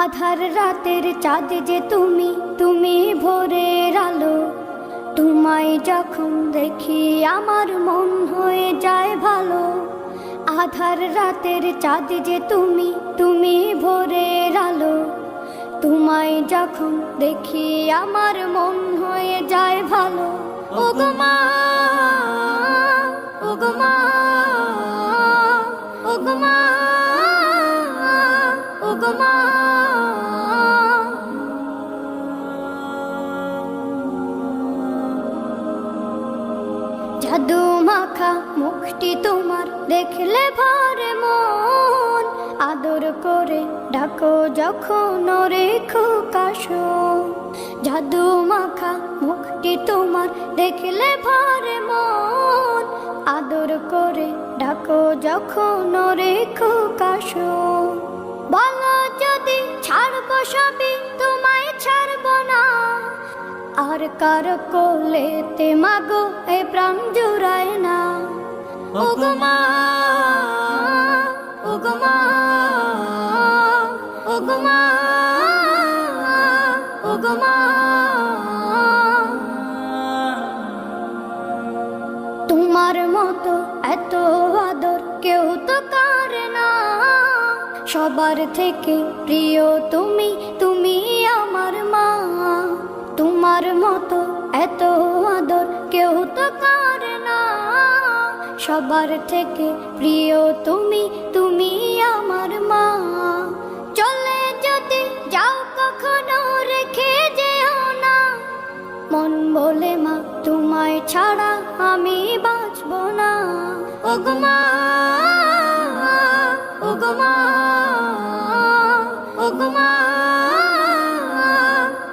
আধার রাতের চাঁদ যে তুমি, তুমি ভোরের আলো। তোমায় যখন দেখি আমার মন হয়ে যায় ভালো। আধার রাতের চাঁদ যে তুমি, তুমি ভোরের আলো। তোমায় যখন দেখি আমার মন হয়ে যায় ভালো। ওগো মা, ওগো মা, ওগো মা, ওগো মা। জাদু মাখা মুখটি তোমার দেখলে ভরে মন। আদর করে ডাকো যখন ওরে খোকাশো। জাদু মাখা মুখটি তোমার দেখলে ভরে মন। আদর করে ডাকো যখন ওরে খোকাশো। বলো যদি ছাড়বো সবই, তোমায় ছাড়বো না। আর কার কোলেতে মাগো এ প্রাণ জুড়ায় না। ওগো মা, ওগো মা, ওগো মা, ওগো মা। তোমার মতো এত আদর কেউ তো করে না। সবার থেকে প্রিয় তুমি, তুমি আমার মা। তোমার মতো এত আদর কেউ তো করে না। সবার থেকে প্রিয় তুমি, তুমি আমার মা। চলে যদি যাও কখনো রেখে যেও না। মন বলে মা তোমায় ছাড়া আমি বাঁচব না। ওগো মা, ওগো মা, ওগো মা,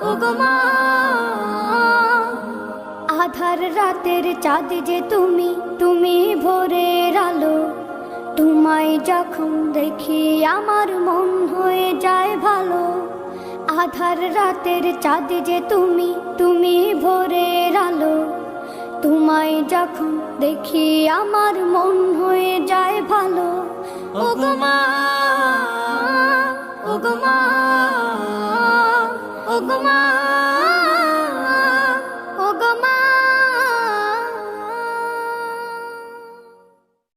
ওগো মা। আধার রাতের চাঁদ যে তুমি, তুমি ভোরের আলো। তোমায় যখন দেখি আমার মন হয়ে যায় ভালো। আধার রাতের চাঁদ যে তুমি, তুমি ভোরের আলো। তোমায় যখন দেখি আমার মন হয়ে যায় ভালো। ওগো মা, ওগো মা, ওগো মা।